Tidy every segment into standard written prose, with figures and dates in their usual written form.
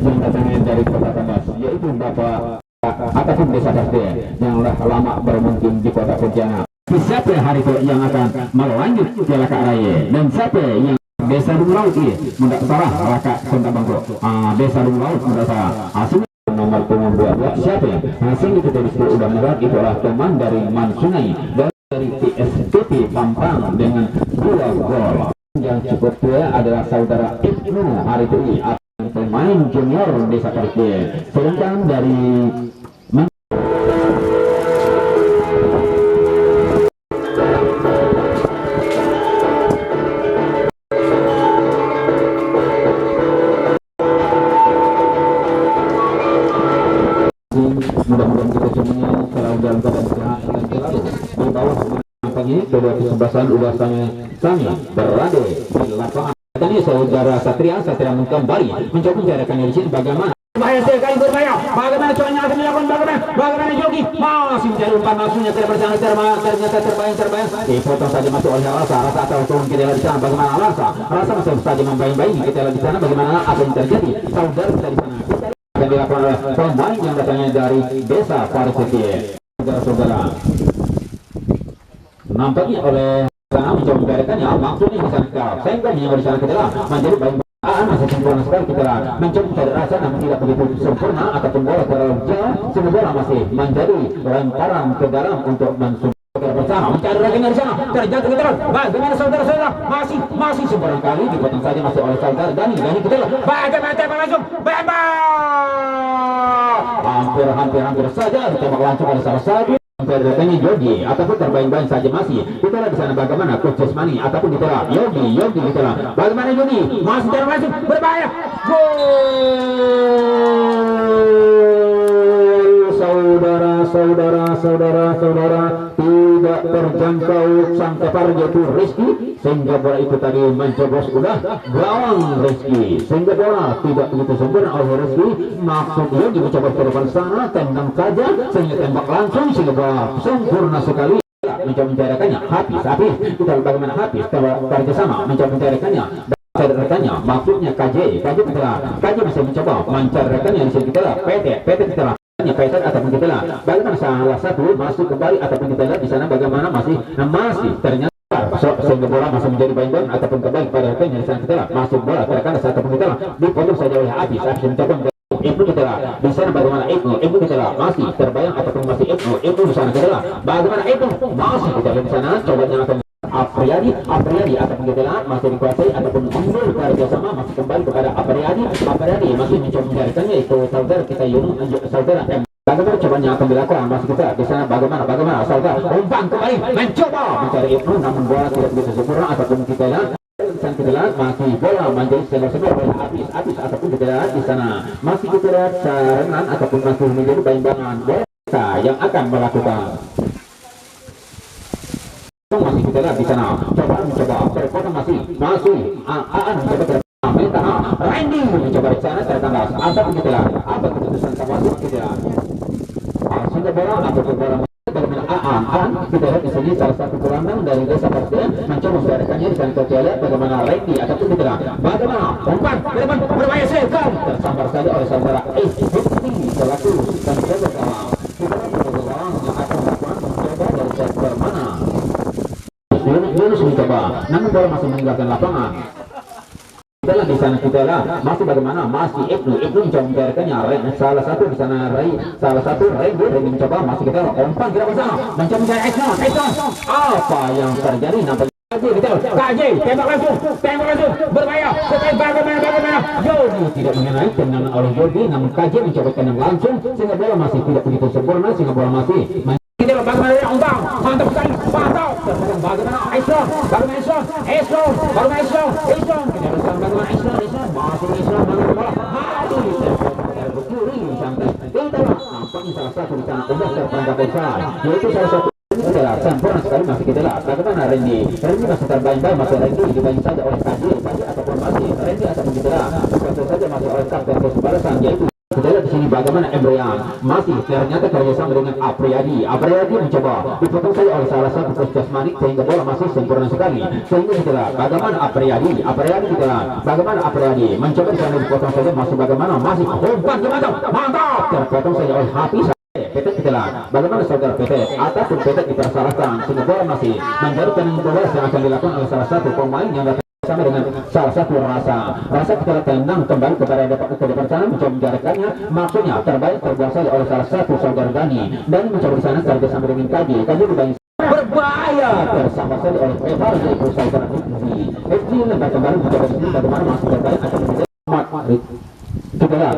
yang datangnya dari kota Kandas, yaitu Bapak ataupun desa Basde yang lama bermukim di kota Pontianak. Siapa hari itu yang akan melanjut Piala Raya dan siapa yang desa Dung Laut ini mendak salah Raka Sunda Bangko. Desa Dung Laut mendak salah. Nomor punggung 12 siapa ya? Sini kita udah melihat itu adalah teman dari Mansungai dan dari PSTP Pampang dengan 2 gol. Yang cukup tua adalah saudara Ibnu hari ini pemain junior desa Parkir. Sedangkan dari mudah-mudahan kita semuanya selalu dalam keadaan sehat dan selalu di bawah pagi kedua kesebelasan ulasannya Sami berada di lapangan. Tadi saudara Satria kembali mencoba mencarikan di sini bagaimana bahaya sekali berbahaya. Bagaimana coba akan dilakukan bagaimana Yogi masih mencari umpan langsungnya tidak bersama ternyata terbayang dipotong saja masuk oleh Rasa atau turun kita di sana bagaimana Rasa masih saja membayang-bayang kita di sana bagaimana apa yang terjadi saudara kita di sana yang dilakukan oleh pemain yang datangnya dari desa Parikiti. Saudara-saudara nampaknya oleh sana mencoba membereskan ya maksudnya di sana kita sehingga yang di sana kita menjadi baik masih sempurna sekali kita mencoba mencari Rasa namun tidak begitu sempurna ataupun bola terlalu jauh sehingga bola masih menjadi lemparan ke dalam untuk mensupport bersama mencari lagi dari sana terjatuh ke dalam bagaimana saudara-saudara masih sempurna kali dipotong saja masih oleh saudara Dani kita bagaimana tembak langsung hampir saja ditembak langsung oleh salah satu datangnya Yogi ataupun terbayang-bayang saja masih kita di sana bagaimana Coach Jasmani ataupun kita Yogi kita bagaimana Yogi masih terus langsung berbahaya gol saudara tidak terjangkau sang kepar yaitu Rizky sehingga bola itu tadi mencobos udah gawang Rizky sehingga bola tidak begitu sempurna oleh Rizky maksudnya mencoba ke depan sana tendang saja sehingga tembak langsung sehingga bola sempurna sekali mencoba mencarikannya habis kita bagaimana habis kerjasama mencoba mencarikannya rekannya maksudnya KJ masih mencoba mencarikannya di sini kita PT kita Peter ataupun kita bagaimana salah satu masuk kembali ataupun kita lihat di sana bagaimana masih ternyata sehingga bola masih menjadi bayang-bayang ataupun kembali pada rekannya di sana kita masuk bola terkadang ataupun kita dipotong saja oleh habis mencoba Ibnu kita di sana bagaimana Ibnu kita masih terbayang ataupun masih Ibnu di sana kita bagaimana Ibnu masih kita lihat di sana cobanya akan Apriyadi ataupun kita masih dikuasai ataupun mundur kerjasama masih kembali kepada Apriyadi masih mencoba mencarikannya itu saudara kita saudara M bagaimana cobanya akan dilakukan masih kita di sana bagaimana saudara umpan kembali mencoba mencari Ibnu namun bola tidak begitu sempurna ataupun kita lihat masih bola menjadi segar-segar habis ataupun kita lihat di sana masih kita lihat serangan ataupun masih menjadi bayang-bayangan bola yang akan melakukan masih kita lihat di sana mencoba terpotong masih mencoba Randy mencoba di sana tertandas ataupun kita lihat apa keputusan wasit kita sehingga bola ataupun bola bagaimana kita lihat di sini salah satu gelandang dari desa Pasden mencoba membereskannya di sana kita lihat bagaimana Randy ataupun kita lihat bagaimana umpan ke depan berbahaya sekali tersambar saja oleh saudara Bukti selaku dan jaga gawang kita yang akan melakukan mencoba dari sektor mana Yunus mencoba namun bola masih meninggalkan lapangan dalam di sana kita masih bagaimana masih Ibnu mencoba membiarkannya salah satu di sana Randy mencoba masih kita umpan kita bersama mencoba mencari Ekson apa yang terjadi nampaknya KJ tembak langsung berbahaya sekali bagaimana Yogi tidak mengenai tendangan oleh Yogi namun KJ mencoba tendang langsung sehingga bola masih tidak begitu sempurna sehingga bola masih kita bagaimana umpan mantap sekali bagaimana Ekson bagaimana Ekson masih bola nampaknya salah satu di sana udah terperangkap offside yaitu salah satu sempurna sekali masih kita lihat bagaimana Randy masih terbayang-bayang masih Randy dibayang saja oleh KJ ataupun masih Randy ataupun kita lihat saja masih oleh kapten balasan yaitu kita lihat di sini bagaimana Embrian masih ternyata kerjasama dengan Apriyadi. Apriyadi mencoba dipotong saja oleh salah satu coach jasmani sehingga bola masih sempurna sekali. Sehingga kita bagaimana Apriyadi kita bagaimana Apriyadi mencoba di sana dipotong saja masih bagaimana masih umpan mantap terpotong saja oleh Hafiz. PT kita bagaimana saudara PT ataupun PT dipersalahkan sehingga bola masih menjadi tenang bola yang akan dilakukan oleh salah satu pemain yang sama dengan salah satu rasa kita tenang kembali kepada ke depan sana mencoba menjarakkannya maksudnya terbaik terbuang saja oleh salah satu saudara Dani dan mencoba di sana kerjasama dengan kaji dibangun berbahaya bersama saja oleh Evar yaitu saudara FG lembah kembali mencoba di sini bagaimana masih terbaik akan menjadi kita lihat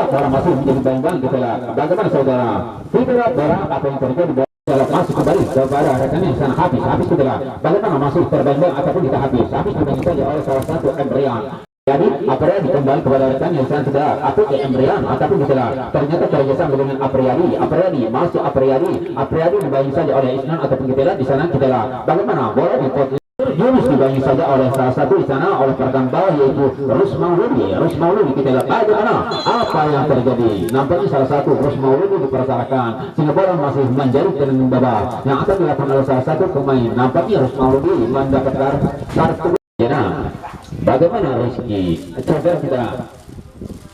bola masih menjadi bayang-bayang kita lihat bagaimana saudara kita lihat bola apa yang terjadi masuk kembali kepada rekannya sana habis kita lihat bagaimana masih terbayang ataupun kita habis dibangun saja oleh salah satu Embrian. Jadi Apriyadi kembali kepada rekannya sana tidak atau Embrian ataupun kita lihat ternyata kerjasama dengan Apriyadi masih Apriyadi dibangun saja oleh Isnan ataupun kita lihat di sana kita lihat bagaimana bola dipotong Yunus dibangun saja oleh salah satu di sana oleh rekan bawah yaitu Rusmauludi kita lihat bagaimana apa yang terjadi nampaknya salah satu Rusmauludi dipersalahkan sehingga bola masih menjadi tenang bawah yang akan dilakukan oleh salah satu pemain nampaknya Rusmauludi mendapatkan kartu merah. Bagaimana Rizky saudara kita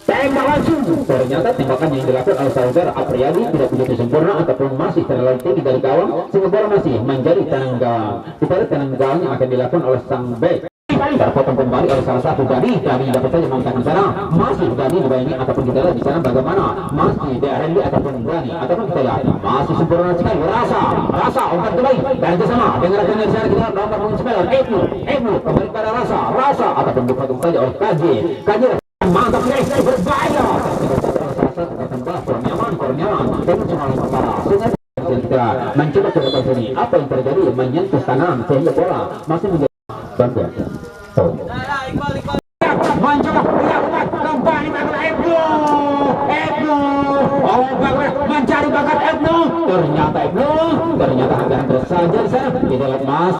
tembak langsung ternyata tembakan yang dilakukan oleh saudara Apriyadi tidak begitu sempurna ataupun masih terlalu tinggi dari gawang sehingga bola masih menjadi tenang gawang kita lihat tenang gawang yang akan dilakukan oleh sang bek terpotong kembali oleh salah satu Dani dapat saja mengatakan sana masih Dani dibayangi ataupun kita lihat di sana bagaimana masih DRND ataupun Dani ataupun kita lihat masih sempurna sekali rasa umpan kembali dan bersama dengan rekannya di sana kita nomor pemain Ebnu kembali pada rasa ataupun dipotong saja oleh KJ mantap guys berbahaya tambah Kurniawan dan cuma kita mencoba ke depan sini apa yang terjadi menyentuh tangan sehingga bola masih menjadi bantuan mencoba kembali bakat Ebnu mencari bakat Ebnu ternyata hampir saja di sana kita lihat mas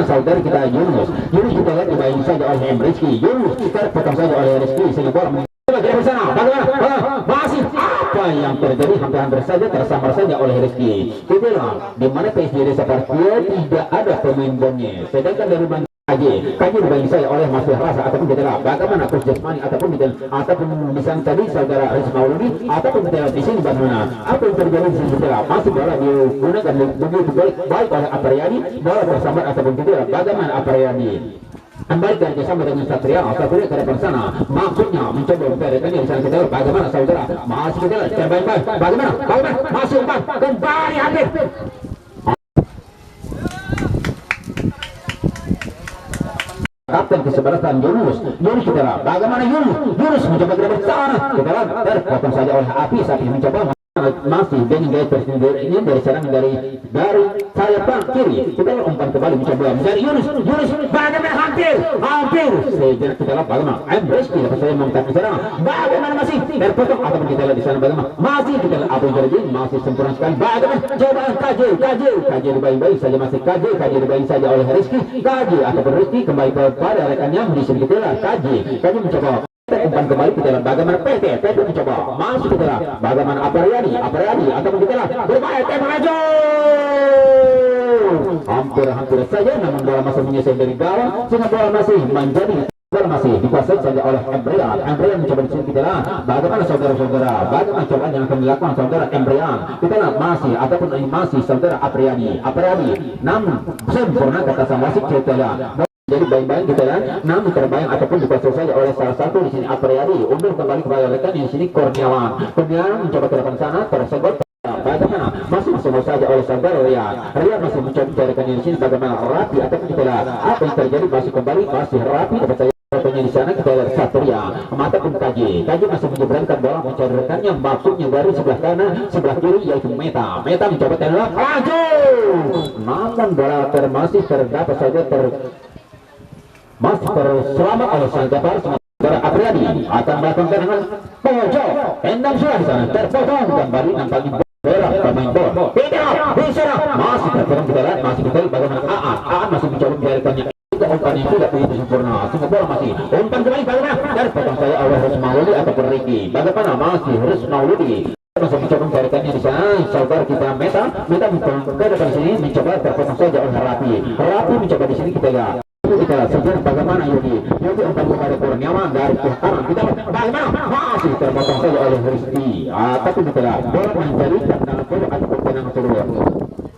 saudara kita Yunus kita lihat dibayang saja oleh Rizky Yunus kita potong saja oleh Rizky sehingga bola dari sana bagaimana masih apa yang terjadi hampir saja tersambar saja oleh Rizky kita lihat di mana PSG sepertinya tidak ada pemain bomnya sedangkan dari KJ dibayang saya oleh Mas Rasa ataupun kita lihat bagaimana coach jasmani ataupun misalnya tadi saudara Rismauludi ataupun kita lihat di sini bagaimana apa yang terjadi di sini kita lihat masih bola digunakan begitu baik oleh Apriyadi bola bersambar ataupun kita lihat bagaimana Apriyadi kembali kerjasama dengan Satria ke depan sana maksudnya mencoba memperbaiki di sana kita lihat bagaimana saudara masih kita lihat terbaik bagaimana masih umpan kembali habis kapten kesebelasan Yunus kita lihat bagaimana Yunus mencoba ke depan sana kita lihat terpotong saja oleh Api mencoba masih dengan gaya tersendiri ini dari serangan dari sayap kiri kita umpan kembali mencoba mencari Yunus bagaimana hampir sejenak kita lihat bagaimana Rizky dapat saya mengatakan serangan bagaimana masih terpotong ataupun kita lihat di sana bagaimana masih kita lihat apa yang terjadi masih sempurna sekali bagaimana cobaan KJ dibayang saja masih KJ dibayang saja oleh Rizky ataupun Rizky kembali kepada rekannya di sini kita lihat KJ mencoba umpan kembali kita lihat bagaimana PT mencoba masuk kita lihat bagaimana Apriyadi ataupun kita lihat berbahaya tembak maju hampir saja namun bola masih menyelesaikan dari gawang sehingga bola masih dikuasai saja oleh Embrian mencoba di sini kita lihat bagaimana saudara-saudara bagaimana cobaan yang akan dilakukan saudara Embrian kita lihat masih saudara Apriyadi namun sempurna kata sang wasit kita lihat jadi bayang-bayang kita lihat namun terbayang ataupun dikuasai saja oleh salah satu di sini Apriyadi undur kembali kepada rekan di sini Kurniawan mencoba ke depan sana tersegot bagaimana masih saja oleh saudara Rian masih mencoba mencarikan di sini bagaimana Rapi ataupun kita lihat apa yang terjadi masih kembali masih Rapi dapat saya di sana kita lihat Satria ataupun KJ masih menyeberangkan bola mencari rekannya maksudnya dari sebelah kanan sebelah kiri yaitu Meta mencoba tembak maju namun bola masih terdapat saja masih terselamat oleh sang Jafar saudara Apriyadi akan melakukan tendangan pojok tendang sudah di sana terpotong kembali nampaknya bola pemain bola di sana masih terpotong kita lihat masih kita lihat bagaimana Aan masih mencoba membiarkannya umpan yang tidak begitu sempurna sehingga bola masih umpan kembali bagaimana dari potong saja oleh Rizky Mauludi ataupun Ricky. Bagaimana masih Rizky Mauludi masih mencoba mencarikannya di sana. Saudara kita Meta mencoba ke depan sini, mencoba terpotong saja oleh Rapi mencoba di sini kita lihat. Kita sebenarnya bagaimana Yogi umpan kepada Kurniawan dari pihak kanan kita bagaimana masih terpotong saja oleh Rizky. Tapi kita lihat bola menjadi tendangan kedua ataupun tendangan kedua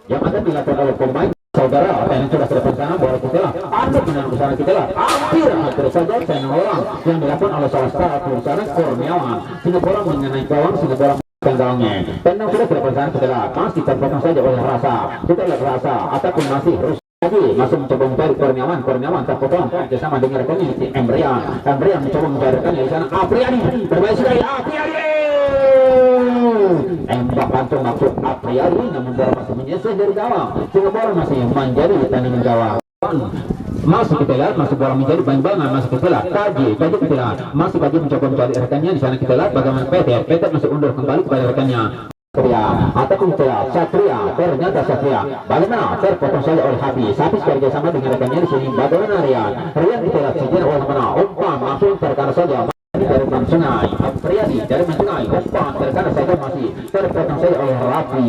yang akan dilakukan oleh pemain. Saudara yang sudah ke depan sana bola kita lah atau tendangan ke sana kita lah hampir saja tendangan orang yang dilakukan oleh salah satu di sana Kurniawan sehingga bola mengenai gawang sehingga bola tendangnya tendang sudah ke depan sana kita lah masih terpotong saja oleh Rasa. Kita lihat Rasa ataupun masih masih mencoba mencari Kurniawan terpotong bersama dengan rekannya si Embrian mencoba mencarikannya di sana. Apriani bermain sekali tembak langsung maksud Apriani namun bola masih menyisir dari gawang sehingga bola masih menjadi tandingan gawang. Masih kita lihat masih bola menjadi banyak masih kita lihat Kaji kita lihat masih Kaji mencoba mencari rekannya di sana. Kita lihat bagaimana Peter masih undur kembali kepada rekannya ataupun Satria. Ternyata Satria bagaimana terpotong saja oleh Habis kerja sama dengan rekannya di sini. Bagaimana Rian kita lihat sejarah oleh mana umpan langsung terkena saja dari Sungai Apriani dari Sungai umpan terkena saja masih terpotong saja oleh Rapi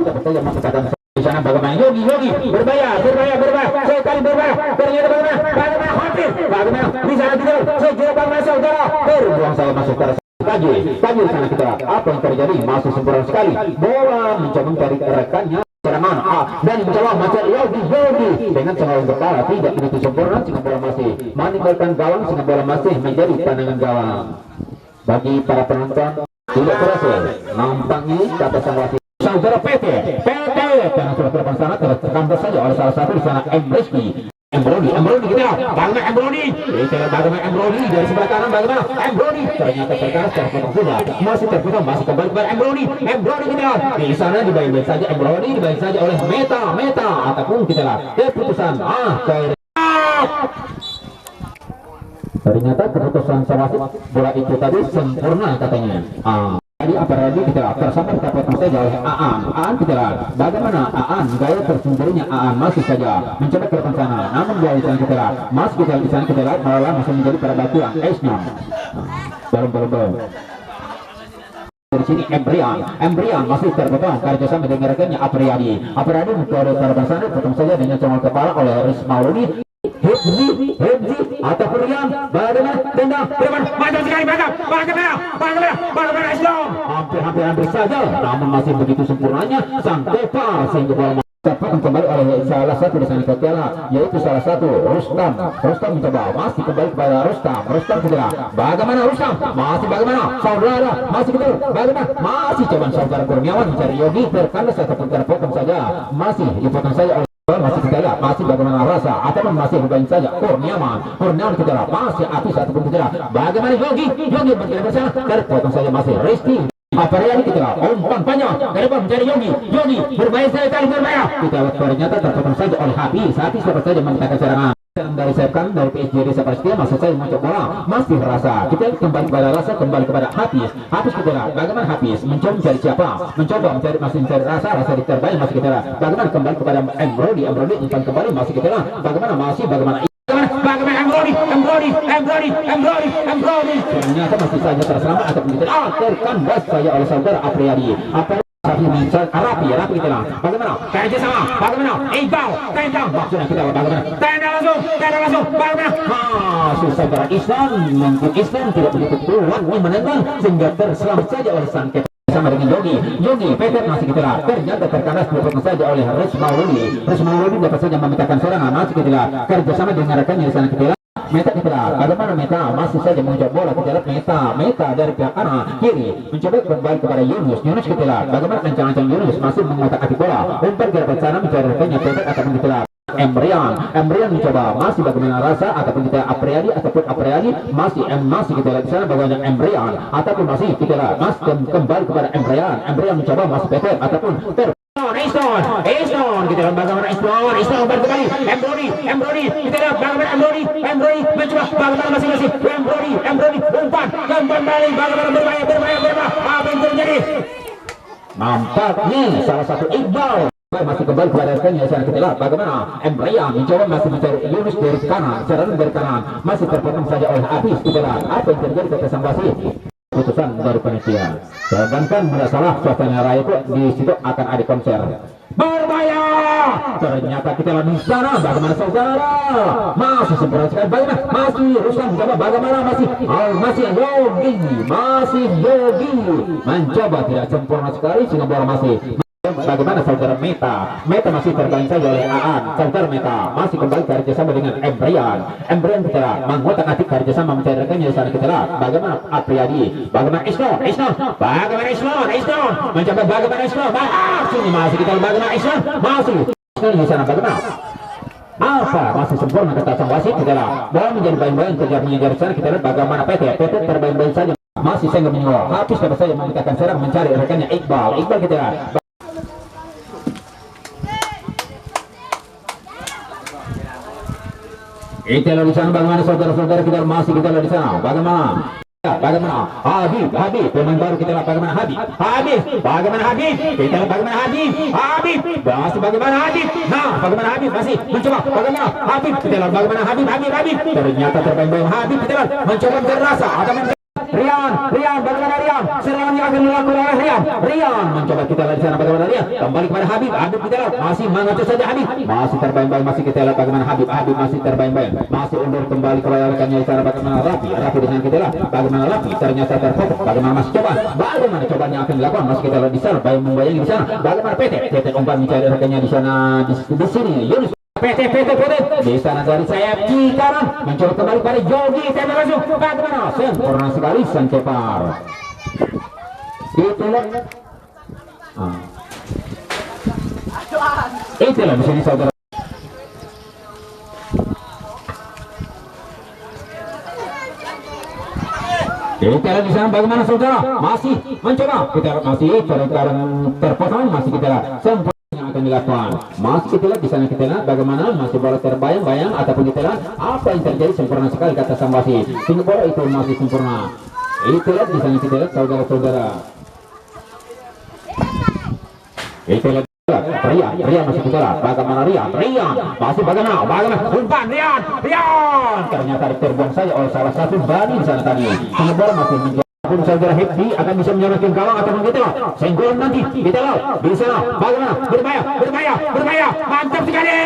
dapat saja masuk kadang di sana. Bagaimana Yogi berbahaya sekali berbahaya. Ternyata bagaimana hampir bagaimana di sana tidak sejarah bagaimana saudara terbuang saya masuk ke Kaji di sana kita lihat apa yang terjadi. Masih sempurna sekali bola mencoba mencari rekannya serangan dan mencoba macam Yogi dengan serangan kepala tidak begitu sempurna sehingga bola masih meninggalkan gawang sehingga bola masih menjadi pandangan gawang. Bagi para penonton tidak berhasil nampaknya kata sang wasit saudara PT karena sudah terdepan sana terkandas saja oleh salah satu di sana Embroni kita bagaimana Embroni dari sebelah kanan bagaimana Embroni ternyata terkandas terpotong sudah masih terpotong masih kembali kepada Embroni kita di sana dibayar saja Embroni dibayar saja oleh Meta ataupun kita lihat keputusan ternyata keputusan wasit bola itu tadi sempurna katanya. Jadi apalagi kita tersangka terpotong saja oleh Aan kita lihat bagaimana Aan gaya tersembunyinya masih saja mencoba ke depan sana namun gaya di sana kita lihat masih di sana kita lihat malah masih menjadi pada batuan Esnam baru dari sini Embrian masih terpotong kerjasama dengan rekannya Apriani mencoba ke depan sana potong saja dengan congol kepala oleh Rizky Mauludi. Hebzi atau Rian bagaimana tendang berapa mantap sekali bagaimana Islam hampir saja namun masih begitu sempurnanya sang Tepa sehingga bola terpotong kembali oleh salah satu di sana ketela yaitu salah satu Rustam mencoba masih kembali kepada Rustam segera bagaimana Rustam masih bagaimana saudara masih betul bagaimana masih coba saudara Kurniawan mencari Yogi terkandas ataupun terpotong saja masih dipotong saja oleh masih kita lihat masih bagaimana Rasa ataupun masih bermain saja Kurniawan kita lihat masih Apis ataupun kita lihat bagaimana Yogi berkira bersama terpotong saja masih Rizky Apriani kita lihat umpan panjang dari depan mencari Yogi bermain sekali berbahaya kita lihat ternyata terpotong saja oleh Habis dapat saja memintakan serangan dari sayap dari PSG seperti masih saya mencoba bola masih Rasa kita kembali kepada Rasa kembali kepada Habis kita lihat bagaimana Habis mencoba mencari siapa masih mencari Rasa diterbaik masih kita lihat bagaimana kembali kepada Embroni umpan kembali masih kita lihat bagaimana Embroni ternyata masih saja terselamat atau terkandas saya oleh saudara Apriani Rapi kita lah bagaimana kerja sama bagaimana Iqbal tendang maksudnya kita bagaimana tendang langsung bagaimana susah saudara Islam tidak begitu kuat menendang sehingga terselamat saja oleh sang sama dengan Yogi Peter masih kita lihat ternyata terkandas dipotong saja oleh Rizky Mauludi dapat saja memintakan serangan masih kita lihat kerjasama dengan rekannya di sana kita lihat Meta kita lihat bagaimana Meta masih saja mencoba bola kita lihat Meta dari pihak kanan kiri mencoba kembali kepada Yunus kita lihat bagaimana ancang-ancang Yunus masih mengotak-atik bola umpan ke depan sana mencari rekannya Peter ataupun kita lihat Embrian mencoba masih bagaimana Rasa ataupun kita Apriani masih kita lihat di sana bagaimana Embrian ataupun masih kita lihat kembali kepada Embrian mencoba masih Peter ataupun Iston kita lihat bagaimana Iston berkembali Embroni kita lihat bagaimana Embroni mencoba bagaimana masih Embroni umpan kembali bagaimana berbahaya apa yang terjadi nampaknya salah satu Iqbal masih kembali kepada rekannya sana kita lihat bagaimana Embrian mencoba masih mencari Yunus dari kanan, serangan dari kanan masih terpotong saja oleh Abis. Kita lihat apa yang terjadi kepada sang wasit. Keputusan dari panitia. Sedangkan bila salah suasana raya itu di situ akan ada konser. Berbahaya. Ternyata kita lihat di sana bagaimana saudara masih sempurna sekali, bagaimana masih Ruslan mencoba bagaimana masih Yogi mencoba tidak sempurna sekali sehingga bola masih. Bagaimana saudara Meta masih terbaling saja oleh Aan. Saudara Meta masih kembali kerjasama dengan Embrian kita mengotak atik kerjasama mencari rekannya di sana kita lihat bagaimana Apriyadi, bagaimana Isno mencoba bagaimana Isno masih kita lihat bagaimana Isno masih di sana bagaimana masih sempurna kata sang wasit kita lihat bola menjadi bayang-bayang kejarnya dari sana kita lihat bagaimana PT terbayang-bayang saja masih saya menyuruh habis dapat saja membukakan serang mencari rekannya Iqbal kita lihat. Itulah di sana bagaimana saudara-saudara kita masih kita lihat di sana bagaimana Habib pemain baru kita lihat bagaimana Habib kita lihat bagaimana Habib masih bagaimana Habib masih mencoba bagaimana Habib kita lihat bagaimana Habib ternyata terbayang-bayang Habib kita lihat mencoba terasa atau Rian bagaimana Rian serangan yang akan dilakukan oleh Rian mencoba kita lihat di sana bagaimana Rian kembali kepada Habib kita lihat masih mengatur saja Habib masih terbayang-bayang masih kita lihat bagaimana Habib masih terbayang-bayang masih undur kembali kepada rekannya di sana bagaimana Rafi dengan kita lihat bagaimana Rafi ternyata terfokus bagaimana masih coba bagaimana cobaan yang akan dilakukan masih kita lihat di sana membayangi di sana bagaimana PT umpan mencari rekannya di sana di sini Yunus PT di sana dari sayap kiri kanan mencoba kembali pada Yogi tembak langsung bagaimana sempurna sekali sang kepar itulah di sini saudara. Kita lihat di sana bagaimana saudara masih mencoba kita masih terpotong masih kita sempurna yang akan dilakukan masih kita lihat di sana kita lihat bagaimana masih bola terbayang-bayang ataupun kita lihat apa yang terjadi sempurna sekali kata sang wasit sehingga bola itu masih sempurna. Itu lihat di sana kita lihat saudara-saudara. Itu lihat Rian masih kita lihat bagaimana Rian masih bagaimana umpan Rian ternyata terbuang saja oleh salah satu bani di sana tadi sehingga bola masih pun saudara Hepsi akan bisa menyelamatkan gawang ataupun kita senggol nanti kita lihat di sana bagaimana berbahaya mantap sekali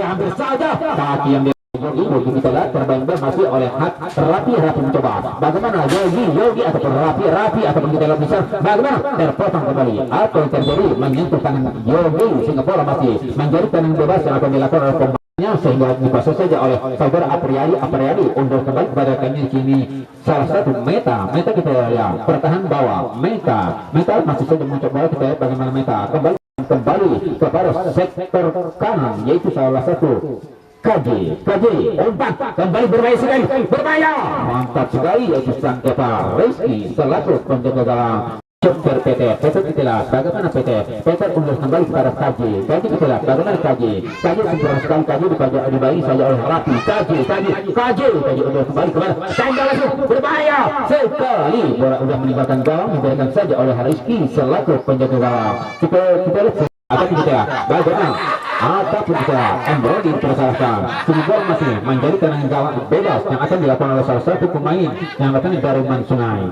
hampir saja kaki yang Yogi kita lihat terbayang-bayang masih oleh Rafi mencoba bagaimana Yogi ataupun Rafi ataupun kita lihat bisa bagaimana terpotong kembali apa yang terjadi menyentuh tangan Yogi sehingga bola masih menjadi tenang bebas yang akan dilakukan oleh pemainnya sehingga dipasang saja oleh saudara Apriyadi undur kembali kepada kami kini salah satu Meta kita lihat pertahan bawah Meta masih saja mencoba kita lihat bagaimana Meta kembali kepada sektor kanan yaitu salah satu KJ umpan kembali berbahaya mantap sekali yaitu sang kepala Rizky selaku penjaga gawang Super PT kita lihat bagaimana PT undur kembali kepada KJ kita lihat bagaimana KJ sempurna sekali KJ dibayi saja oleh Rafi KJ undur kembali kepada tanda langsung berbahaya sekali bola sudah meninggalkan gawang diberikan saja oleh Rizky selaku penjaga gawang kita lihat atau kita bagaimana ataupun kita Embro dipersalahkan sehingga masih menjadi tendangan gawang bebas yang akan dilakukan oleh salah satu pemain yang datang dari Mansunai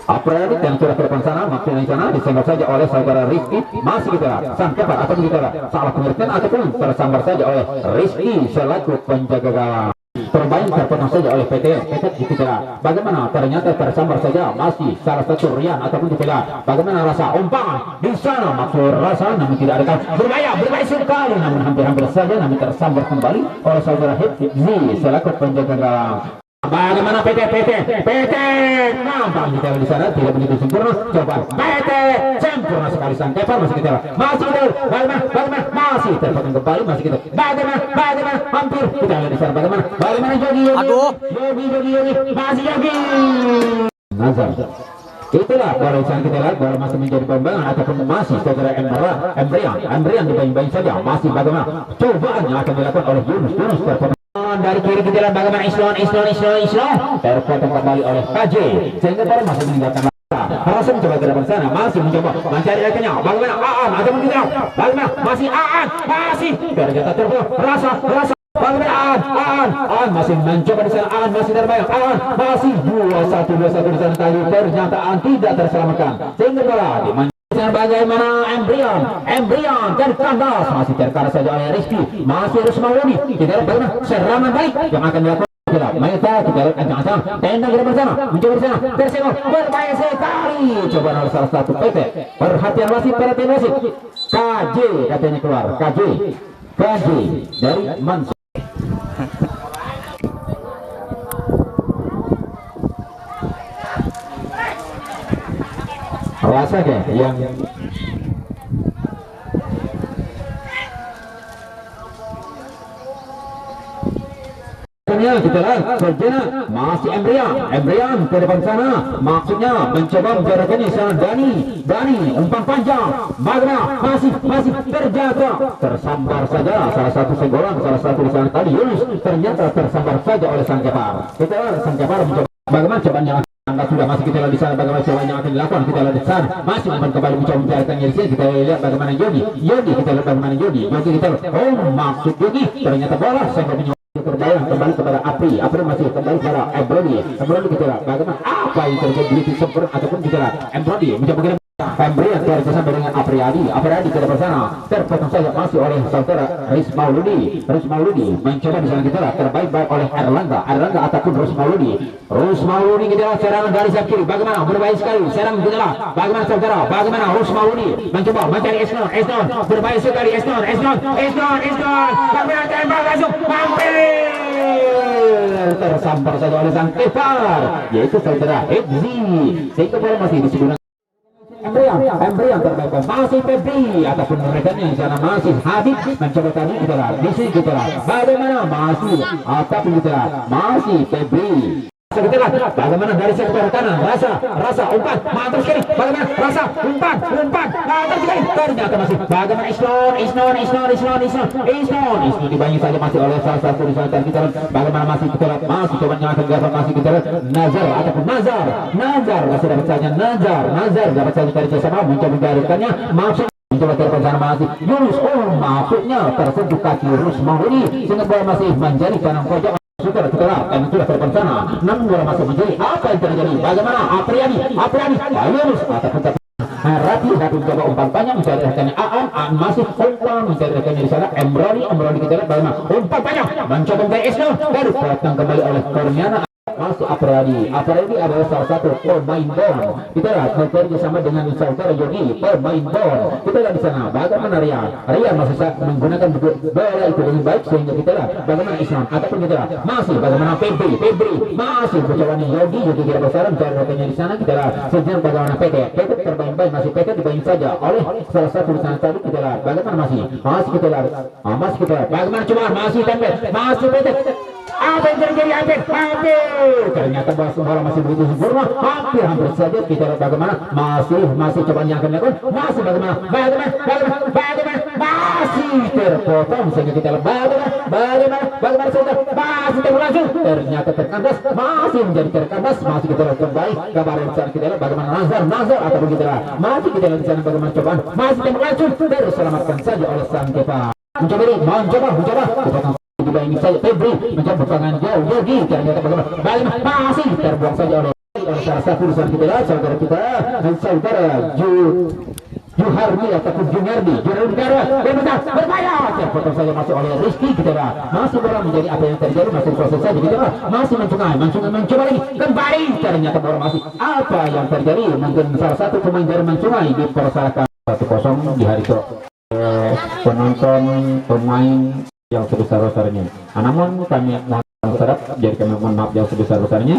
Apriyadi yang sudah ke depan sana maksudnya di sana disenggol saja oleh saudara Rizky masih kita sang kepar atau kita salah pengertian ataupun tersambar saja oleh Rizky selaku penjaga gawang terpotong saja oleh PT kita bagaimana ternyata tersambar saja masih salah satu Rian ataupun kita bagaimana rasa umpan di sana maksud rasa namun tidak ada berbahaya sekali namun hampir saja namun tersambar kembali oleh saudara Hepsi selaku penjaga gawang. Bagaimana PT nampak kita di sana tidak begitu sempurna coba PT sempurna sekali sang kepar masih kita bagaimana masih terpotong kembali masih kita bagaimana hampir kita lihat di sana bagaimana Yogi masih Yogi Nazar itulah bola di sana kita lihat bola masih menjadi pembangan ataupun masih saudara Embrian dibayang-bayang saja masih bagaimana cobaan yang akan dilakukan oleh Yunus terpotong dari kiri kita lihat bagaimana Islam terpotong kembali oleh KJ sehingga bola masih meninggalkan Hasan coba ke depan sana, masih mencoba mencari rekannya. Bagaimana Aan atau tidak? Bagaimana masih Aan, masih ternyata terbunuh. Rasa bagaimana Aan masih mencoba di sana. Aan masih terbayang. Aan masih 2-1 di sana tadi. Ternyata Aan tidak terselamatkan. Sehingga bola dimainkan bagaimana Embrion terkandas, masih terkandas saja oleh Rizky. Masih harus Mauludi. Kita lihat bagaimana serangan balik yang akan dilakukan. Maeta kita lihat ancang-ancang tendang kita bersama mencoba bersama tersengok berbahaya sekali coba oleh salah satu PT. Perhatian wasit KJ katanya keluar KJ dari Mansur. Rasa yang kita lihat kerjanya masih Embrian ke depan sana, maksudnya mencoba menjarakannya sana. Dani umpan panjang, bagaimana masih terjatuh, tersambar saja salah satu senggolan, salah satu di sana tadi Yunus ternyata tersambar saja oleh sang Kepar. Kita lihat sang Kepar mencoba bagaimana cobaan yang anda sudah masih kita lihat di sana, bagaimana cobaan yang akan dilakukan. Kita lihat di sana masih umpan kembali mencoba menjarakannya di sini. Kita lihat bagaimana Yogi kita lihat bagaimana Yogi kita lihat maksud Yogi ternyata bola senggolan terbayang kembali kepada Apri masih kembali kepada Embrody kita lihat bagaimana apa yang terjadi di sempurna ataupun kita lihat Embrody mencoba kirim Embrian kerjasama dengan Apriyadi ke depan sana terpotong saja masih oleh saudara Riz Mauludi mencoba di sana kita lihat terbaik oleh Erlangga ataupun Riz Mauludi kita lihat serangan dari sayap kiri bagaimana berbahaya sekali serangan kita lihat bagaimana saudara Riz Mauludi mencoba mencari Esnon berbahaya sekali Esnon bagaimana tembak langsung mampir tersambar saja oleh sang Kepar yaitu saudara Edzi sehingga bola masih disebutkan Embrian terbaik masih Febri ataupun mereka yang sana masih Habib mencoba tadi kita lihat di sini kita lihat bagaimana masih ataupun kita lihat masih Febri kita lihat bagaimana dari sektor kanan rasa umpan mantap sekali bagaimana rasa umpan mantap sekali ternyata masih bagaimana Isnon dibanyak saja masih oleh salah satu di sana kita lihat bagaimana masih kita lihat masih coba nyalakan gawang masih kita lihat Nazar masih dapat saja Nazar dapat saja dari Cesama mencoba menggarikannya maksud mencoba telepon sana masih Yunus maksudnya tersentuh kaki Yunus Mauludi sehingga bola masih menjadi kanan pojok sudah telepon sana namun bola masih menjadi apa yang terjadi bagaimana Apriyani Yunus ataupun Rati mencoba umpan panjang mencari rekannya Aan masih umpan mencari rekannya di sana Embrody kita lihat bagaimana umpan panjang mencoba dari Esno baru datang kembali oleh Korniana masih Apriyadi adalah salah satu pemain bom kita lihat bekerja sama dengan saudara Yogi pemain bom kita lihat di sana bagaimana Rian masih menggunakan bola itu dengan baik sehingga kita lihat bagaimana Islam ataupun kita lihat masih bagaimana Febri masih percobaan Yogi tidak besar mencari rekannya di sana kita lihat sejenak bagaimana PT terbaik masih PT dibanyak saja oleh salah satu di sana tadi kita lihat bagaimana masih kita lihat bagaimana cuma masih tempel masih PT apa yang terjadi hampir ternyata bola masih begitu sempurna hampir saja kita lihat bagaimana masih cobaan yang akan dilakukan masih bagaimana masih terpotong sehingga kita lihat bagaimana saja masih terlangsung ternyata terkandas masih menjadi terkandas masih kita lihat kembali kabar yang besar kita lihat bagaimana Nazar ataupun kita lihat masih kita lihat di sana bagaimana cobaan masih terlangsung terselamatkan saja oleh sang Kepar mencoba ini saja Febri mencoba tangan jauh Yogi ternyata bagaimana masih terbuang saja oleh salah satu urusan kita saudara Juhardi ataupun Junardi berbahaya terpotong saja masih oleh Rizky kita masih bola menjadi apa yang terjadi masih proses saja kita masih mencoba lagi kembali ternyata bola masih apa yang terjadi mungkin salah satu pemain dari Mansungai dipersalahkan 1-0 di hari itu penonton pemain yang sebesar-besarnya. Namun kami mohon maaf, jadi kami mohon maaf yang sebesar-besarnya.